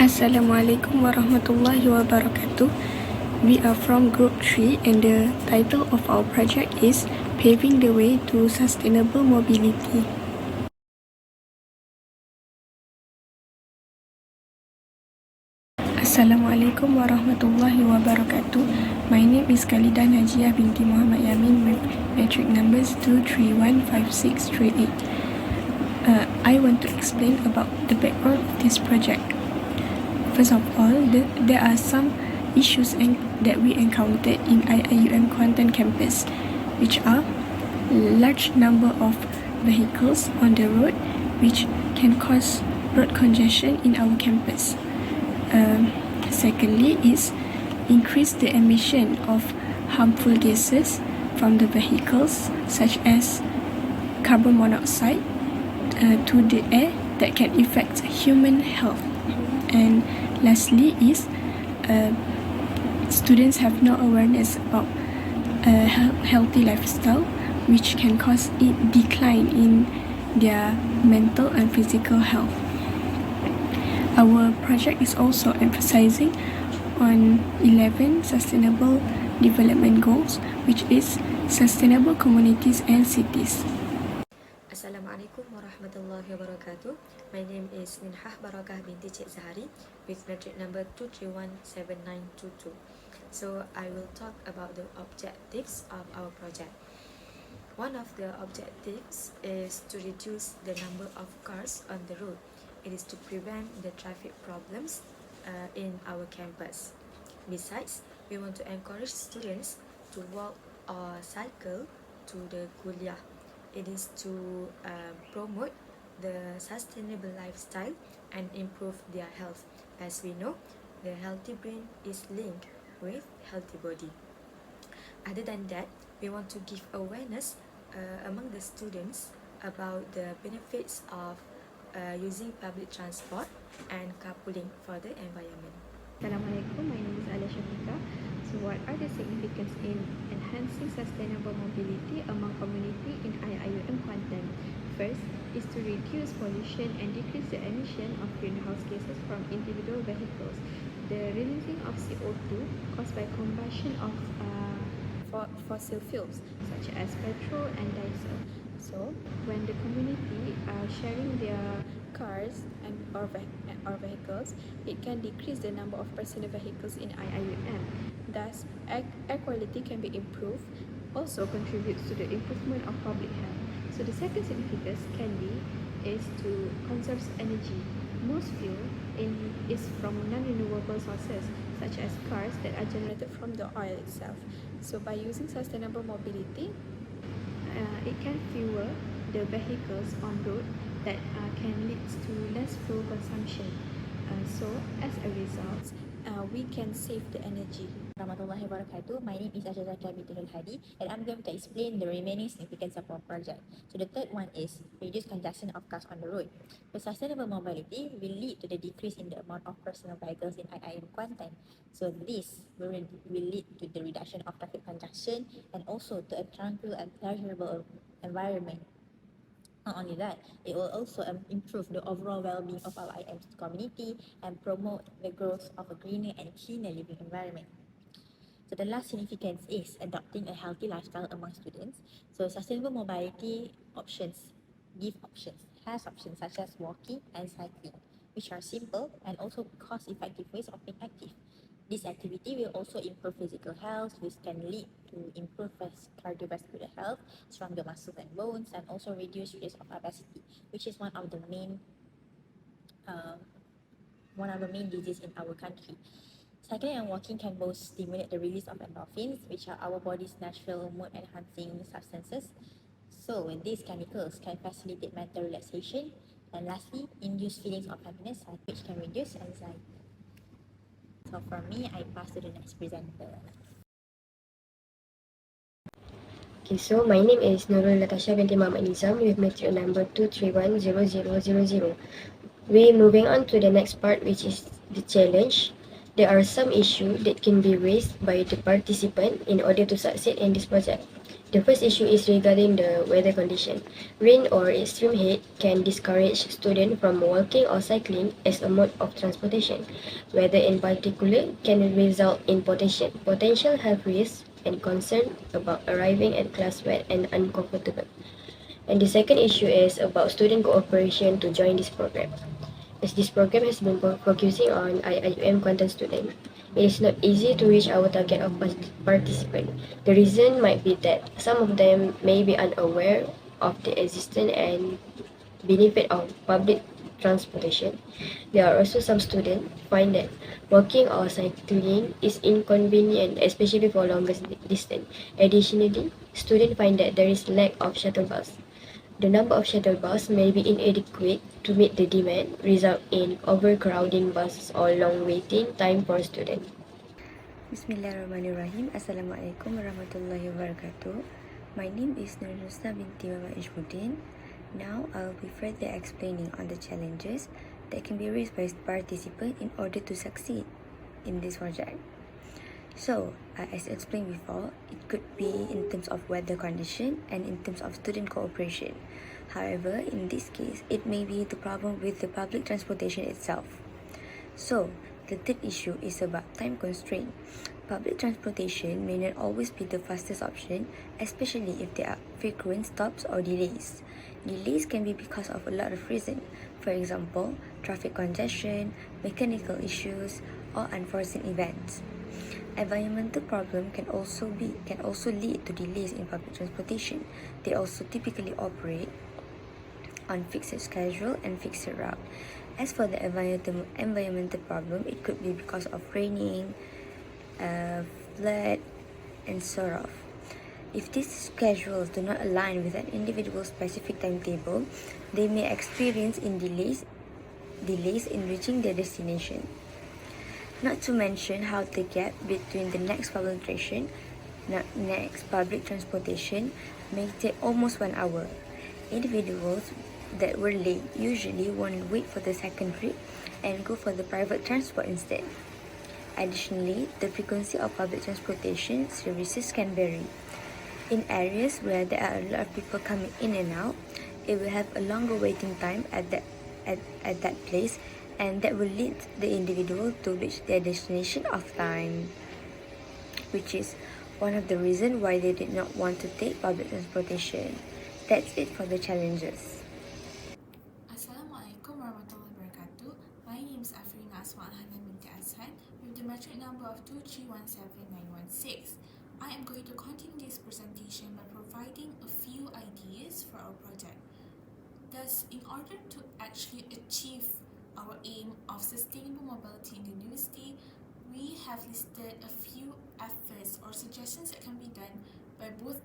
Assalamualaikum warahmatullahi wabarakatuh. We are from Group 3 and the title of our project is Paving the Way to Sustainable Mobility. Assalamualaikum warahmatullahi wabarakatuh. My name is Khalida Najiyah binti Muhammad Yamin with metric numbers 2315638. I want to explain about the background of this project. First of all, there are some issues that we encountered in IIUM Kuantan campus, which are large number of vehicles on the road, which can cause road congestion in our campus. Secondly is increase the emission of harmful gases from the vehicles, such as carbon monoxide to the air that can affect human health. And lastly is students have no awareness about a healthy lifestyle, which can cause a decline in their mental and physical health. Our project is also emphasizing on 11 sustainable development goals, which is sustainable communities and cities. Assalamualaikum warahmatullahi wabarakatuh. My name is Minhah Barakah binti Cik Zahari with metric number 2317922. So I will talk about the objectives of our project. One of the objectives is to reduce the number of cars on the road. It is to prevent the traffic problems in our campus. Besides, we want to encourage students to walk or cycle to the kuliah. It is to promote the sustainable lifestyle and improve their health. As we know, the healthy brain is linked with healthy body. Other than that, we want to give awareness among the students about the benefits of using public transport and carpooling for the environment. Assalamualaikum, my name is Alia Shafika. So what are the significance in enhancing sustainable mobility among community in IIUM Kuantan? First is to reduce pollution and decrease the emission of greenhouse gases from individual vehicles. The releasing of CO2 caused by combustion of fossil fuels such as petrol and diesel. So when the community are sharing their cars or vehicles, it can decrease the number of personal vehicles in IIUM. Thus, air quality can be improved, also contributes to the improvement of public health. So the second significance is to conserve energy. Most fuel is from non-renewable sources, such as cars that are generated from the oil itself. So by using sustainable mobility, it can fuel the vehicles on road that can lead to less fuel consumption. So as a result, we can save the energy. Warahmatullahi wabarakatuh. My name is Azhar binti Hadi and I'm going to explain the remaining significance of our project. So the third one is reduce congestion of cars on the road. The sustainable mobility will lead to the decrease in the amount of personal vehicles in IIM Kuantan. So this will lead to the reduction of traffic congestion and also to a tranquil and pleasurable environment. Not only that, it will also improve the overall well-being of our IIM community and promote the growth of a greener and cleaner living environment. So the last significance is adopting a healthy lifestyle among students. So sustainable mobility has options such as walking and cycling, which are simple and also cost-effective ways of being active. This activity will also improve physical health, which can lead to improved cardiovascular health, stronger muscles and bones, and also reduce risk of obesity, which is one of the main diseases in our country. Cycling and walking can both stimulate the release of endorphins, which are our body's natural mood-enhancing substances. So these chemicals can facilitate mental relaxation, and lastly, induce feelings of happiness, which can reduce anxiety. So for me, I pass to the next presenter. Okay, so my name is Nurul Natasha binti Muhammad Nizam with metric number 2310000. We're moving on to the next part, which is the challenge. There are some issues that can be raised by the participant in order to succeed in this project. The first issue is regarding the weather condition. Rain or extreme heat can discourage students from walking or cycling as a mode of transportation. Weather in particular can result in potential health risks and concern about arriving at class wet and uncomfortable. And the second issue is about student cooperation to join this program. As this program has been focusing on IIUM content students, it is not easy to reach our target of participants. The reason might be that some of them may be unaware of the existence and benefit of public transportation. There are also some students find that walking or cycling is inconvenient, especially for longer distance. Additionally, students find that there is lack of shuttle bus. The number of shuttle buses may be inadequate to meet the demand, result in overcrowding buses or long waiting time for students. Bismillahirrahmanirrahim. Assalamualaikum warahmatullahi wabarakatuh. My name is Nurnusa binti Mama Ishmuddin. Now I'll be further explaining on the challenges that can be raised by participants in order to succeed in this project. So, as explained before, it could be in terms of weather condition and in terms of student cooperation. However, in this case, it may be the problem with the public transportation itself. So, the third issue is about time constraint. Public transportation may not always be the fastest option, especially if there are frequent stops or delays. Delays can be because of a lot of reasons. For example, traffic congestion, mechanical issues, or unforeseen events. Environmental problem can also lead to delays in public transportation. They also typically operate on fixed schedule and fixed route. As for the environmental problem, it could be because of raining, flood, and so on. If these schedules do not align with an individual's specific timetable, they may experience delays in reaching their destination. Not to mention how the gap between the next public transportation may take almost 1 hour. Individuals that were late usually won't wait for the second trip and go for the private transport instead. Additionally, the frequency of public transportation services can vary. In areas where there are a lot of people coming in and out, it will have a longer waiting time at that place, and that will lead the individual to reach their destination off time, which is one of the reasons why they did not want to take public transportation. That's it for the challenges. Assalamualaikum warahmatullahi wabarakatuh. My name is Afrina Asma Al-Hanan binti Azhan with the metric number of 2317916. I am going to continue this presentation by providing a few ideas for our project. Thus, in order to actually achieve our aim of sustainable mobility in the university, we have listed a few efforts or suggestions that can be done by both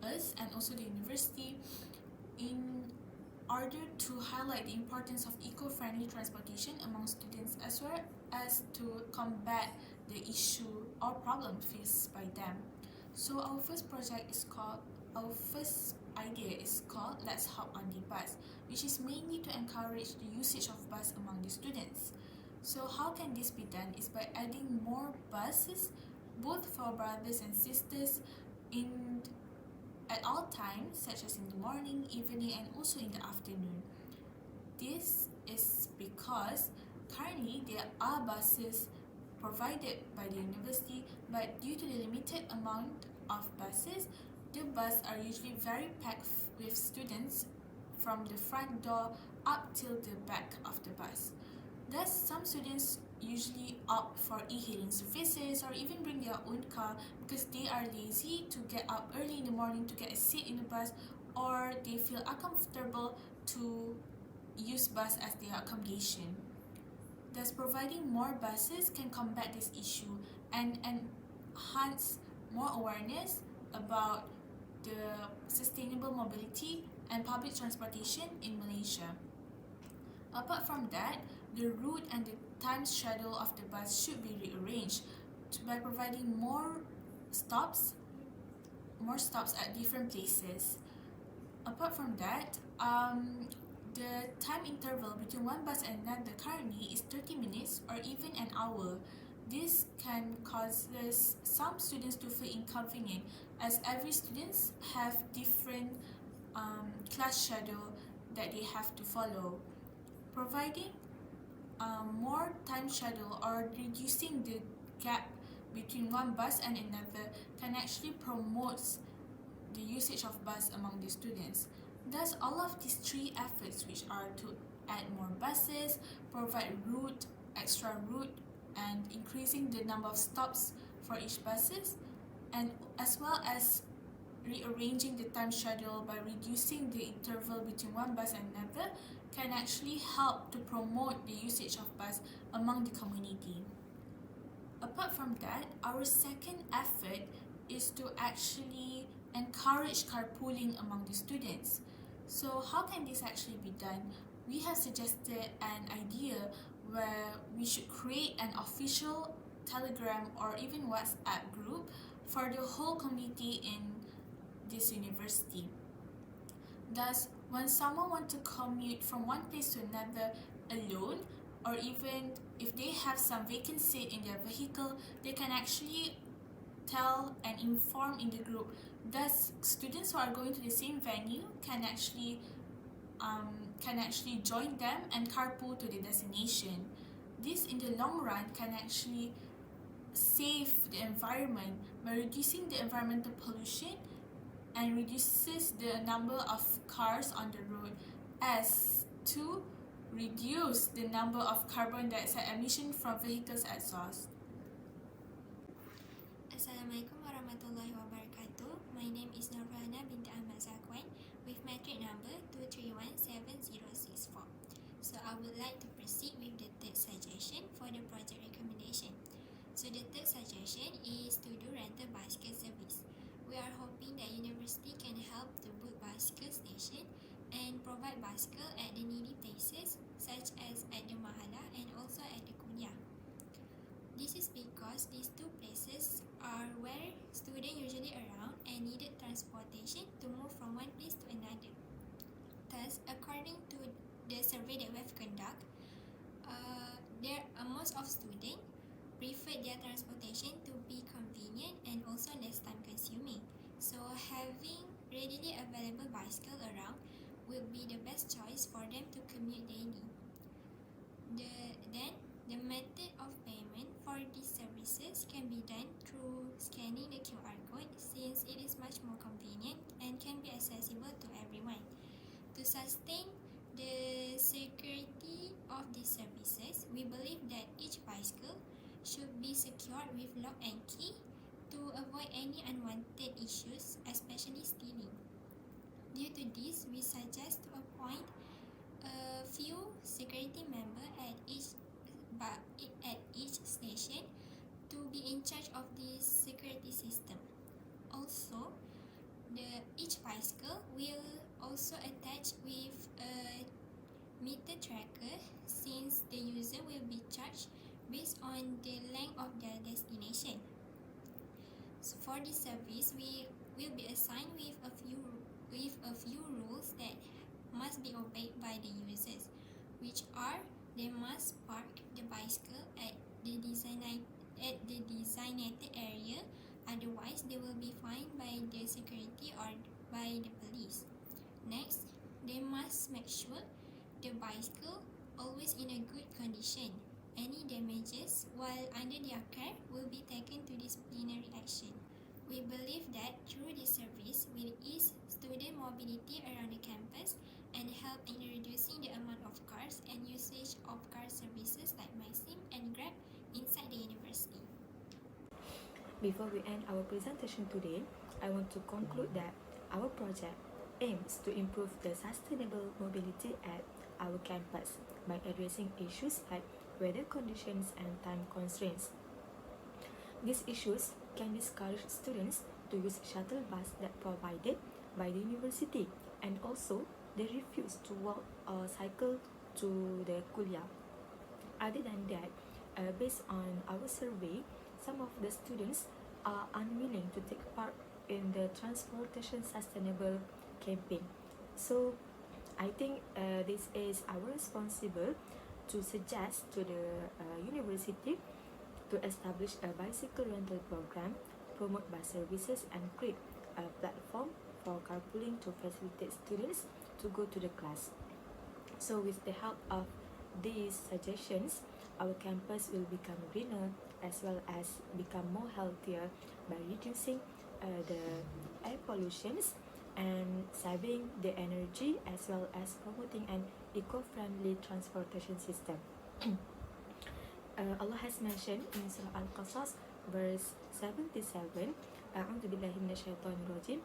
us and also the university in order to highlight the importance of eco-friendly transportation among students, as well as to combat the issue or problem faced by them. So our first idea is called Let's Hop on the Bus, which is mainly to encourage the usage of bus among the students. So how can this be done is by adding more buses, both for brothers and sisters, at all times, such as in the morning, evening, and also in the afternoon. This is because currently there are buses provided by the university, but due to the limited amount of buses, the buses are usually very packed with students from the front door up till the back of the bus. Thus, some students usually opt for e-hailing services or even bring their own car because they are lazy to get up early in the morning to get a seat in the bus, or they feel uncomfortable to use bus as their accommodation. Thus, providing more buses can combat this issue and enhance more awareness about the sustainable mobility and public transportation in Malaysia. Apart from that, the route and the time schedule of the bus should be rearranged by providing more stops at different places. Apart from that, the time interval between one bus and another currently is 30 minutes or even an hour. This can cause some students to feel inconvenient, as every students have different class schedule that they have to follow. Providing more time schedule or reducing the gap between one bus and another can actually promote the usage of bus among the students. Thus, all of these three efforts, which are to add more buses, provide extra route, and increasing the number of stops for each buses, and as well as rearranging the time schedule by reducing the interval between one bus and another, can actually help to promote the usage of bus among the community. Apart from that, our second effort is to actually encourage carpooling among the students. So how can this actually be done? We have suggested an idea where we should create an official Telegram or even WhatsApp group for the whole community in this university. Thus, when someone wants to commute from one place to another alone, or even if they have some vacant seat in their vehicle, they can actually tell and inform in the group. Thus, students who are going to the same venue can actually join them and carpool to the destination. This, in the long run, can actually save the environment by reducing the environmental pollution and reduces the number of cars on the road, as to reduce the number of carbon dioxide emission from vehicles exhaust. Assalamualaikum warahmatullahi wabarakatuh. My name is Nurhana binti Ahmad Zakwan with metric number 2317064. So I would like to proceed with the third suggestion for the project recommendation. So the third suggestion is to do rental bicycle service. We are hoping that university can help to book bicycle station and provide bicycle at the needy places such as at the mahala and also at the kuliah. This is because these two places are where students usually around and needed transportation to move from one place to another. Thus, according to the survey that we have conducted, most of students prefer their transportation to be convenient and also less time consuming. So having readily available bicycle around will be the best choice for them to commute daily. The method of payment for these services can be done through scanning the QR code, since it is much more convenient and can be accessible to everyone. To sustain the security of these services, we believe that each bicycle should be secured with lock and key to avoid any unwanted issues, especially stealing. Due to this, we suggest to appoint a few security members at each station to be in charge of this security system. Also, each bicycle will also attach with a meter tracker, since the user will be charged based on the length of their destination. So for this service, we will be assigned with a few rules that must be obeyed by the users, which are they must park the bicycle at the designated area, otherwise they will be fined by the security or by the police. Next, they must make sure the bicycle always in a good condition. Any damages while under their care will be taken to disciplinary action. We believe that through this service will ease student mobility around the campus and help in reducing the amount of cars and usage of car services like Maxim and Grab inside the university. Before we end our presentation today, I want to conclude that our project aims to improve the sustainable mobility at our campus by addressing issues like weather conditions and time constraints. These issues can discourage students to use shuttle bus that provided by the university, and also they refuse to walk or cycle to the kuliah. Other than that, based on our survey, some of the students are unwilling to take part in the transportation sustainable campaign. So I think this is our responsible to suggest to the university to establish a bicycle rental program, promote bus services, and create a platform for carpooling to facilitate students to go to the class. So with the help of these suggestions, our campus will become greener as well as become more healthier by reducing the air pollutions and saving the energy as well as promoting an eco-friendly transportation system. Allah has mentioned in Surah Al-Qasas verse 77, أعوذ بالله من الشيطان الرجيم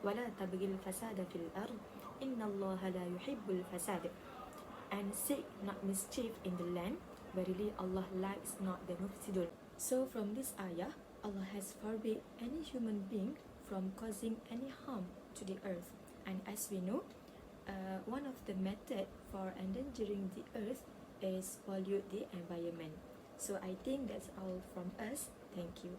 ولا تبغي الفساد في الأرض إن الله لا يحب الفساد, and seek not mischief in the land, verily Allah likes not the mufsidun. So from this ayah, Allah has forbid any human being from causing any harm to the earth. And as we know, one of the method for endangering the earth is pollute the environment. So I think that's all from us. Thank you.